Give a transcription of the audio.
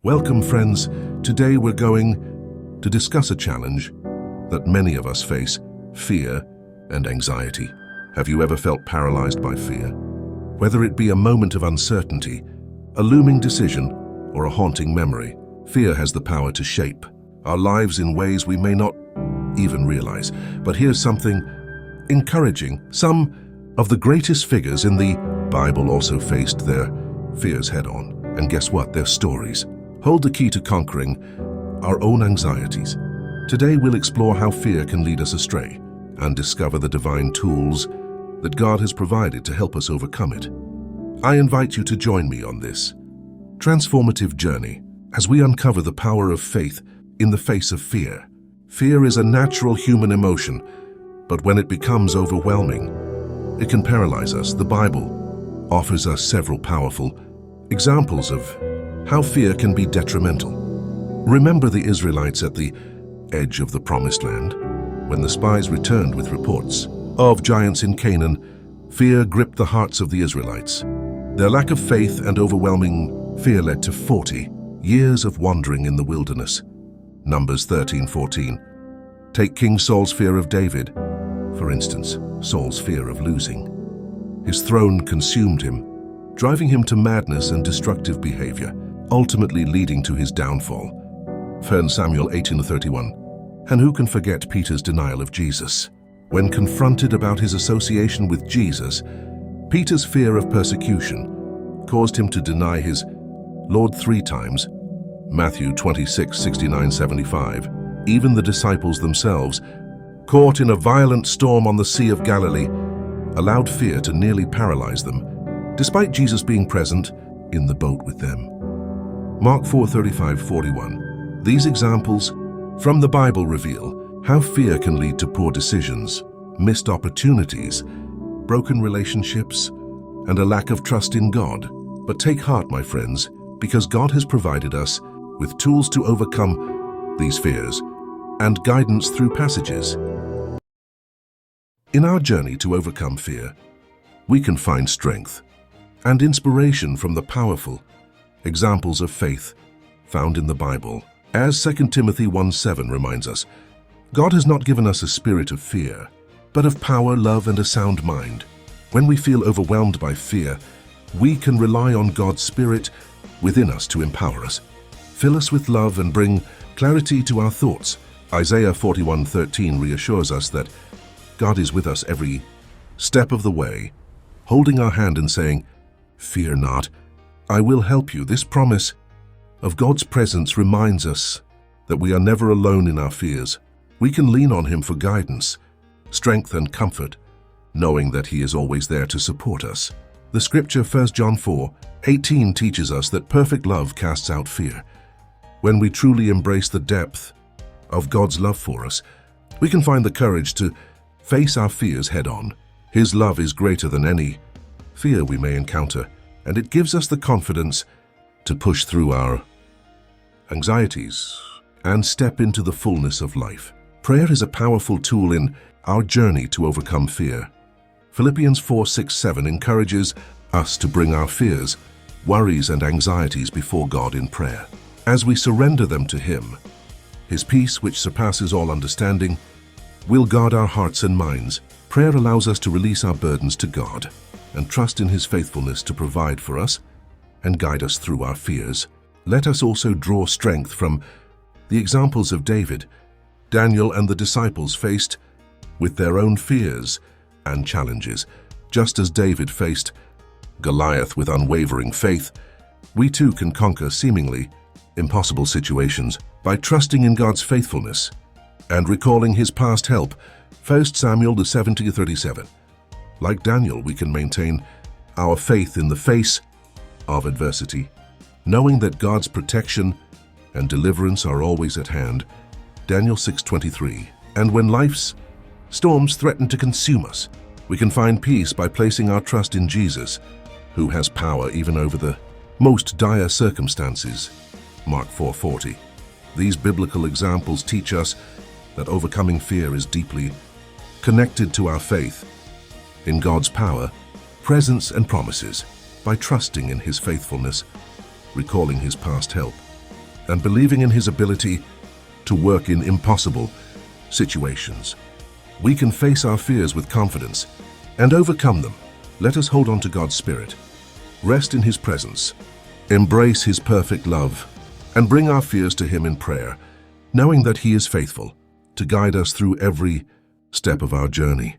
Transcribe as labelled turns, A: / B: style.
A: Welcome, friends. Today we're going to discuss a challenge that many of us face: fear and anxiety. Have you ever felt paralyzed by fear? Whether it be a moment of uncertainty, a looming decision, or a haunting memory, fear has the power to shape our lives in ways we may not even realize. But here's something encouraging. Some of the greatest figures in the Bible also faced their fears head-on. And guess what? Their stories hold the key to conquering our own anxieties. Today we'll explore how fear can lead us astray and discover the divine tools that God has provided to help us overcome it. I invite you to join me on this transformative journey as we uncover the power of faith in the face of fear. Fear is a natural human emotion, but when it becomes overwhelming, it can paralyze us. The Bible offers us several powerful examples of how fear can be detrimental. Remember the Israelites at the edge of the Promised Land? When the spies returned with reports of giants in Canaan, fear gripped the hearts of the Israelites. Their lack of faith and overwhelming fear led to 40 years of wandering in the wilderness. Numbers 13:14. Take King Saul's fear of David, for instance. Saul's fear of losing his throne consumed him, driving him to madness and destructive behavior, ultimately leading to his downfall. 1 Samuel 18:31. And who can forget Peter's denial of Jesus? When confronted about his association with Jesus, Peter's fear of persecution caused him to deny his Lord 3 times. Matthew 26:69-75. Even the disciples themselves, caught in a violent storm on the Sea of Galilee, allowed fear to nearly paralyze them, despite Jesus being present in the boat with them. Mark 4:35-41. These examples from the Bible reveal how fear can lead to poor decisions, missed opportunities, broken relationships, and a lack of trust in God. But take heart, my friends, because God has provided us with tools to overcome these fears and guidance through passages. In our journey to overcome fear, we can find strength and inspiration from the powerful examples of faith found in the Bible. As 2 Timothy 1:7 reminds us, God has not given us a spirit of fear, but of power, love, and a sound mind. When we feel overwhelmed by fear, we can rely on God's Spirit within us to empower us, fill us with love, and bring clarity to our thoughts. Isaiah 41:13 reassures us that God is with us every step of the way, holding our hand and saying, "Fear not, I will help you." This promise of God's presence reminds us that we are never alone in our fears. We can lean on Him for guidance, strength, and comfort, knowing that He is always there to support us. The scripture 1 John 4:18 teaches us that perfect love casts out fear. When we truly embrace the depth of God's love for us, we can find the courage to face our fears head-on. His love is greater than any fear we may encounter, and it gives us the confidence to push through our anxieties and step into the fullness of life. Prayer is a powerful tool in our journey to overcome fear. Philippians 4:6-7 encourages us to bring our fears, worries, and anxieties before God in prayer. As we surrender them to Him, His peace, which surpasses all understanding, will guard our hearts and minds. Prayer allows us to release our burdens to God and trust in His faithfulness to provide for us and guide us through our fears. Let us also draw strength from the examples of David, Daniel, and the disciples faced with their own fears and challenges. Just as David faced Goliath with unwavering faith, we too can conquer seemingly impossible situations by trusting in God's faithfulness and recalling His past help. 1 Samuel 17:37. Like Daniel, we can maintain our faith in the face of adversity, knowing that God's protection and deliverance are always at hand. Daniel 6:23. And when life's storms threaten to consume us, we can find peace by placing our trust in Jesus, who has power even over the most dire circumstances. Mark 4:40. These biblical examples teach us that overcoming fear is deeply connected to our faith in God's power, presence, and promises. By trusting in His faithfulness, recalling His past help, and believing in His ability to work in impossible situations. We can face our fears with confidence and overcome them. Let us hold on to God's Spirit, rest in His presence, embrace His perfect love, and bring our fears to Him in prayer, knowing that He is faithful to guide us through every step of our journey.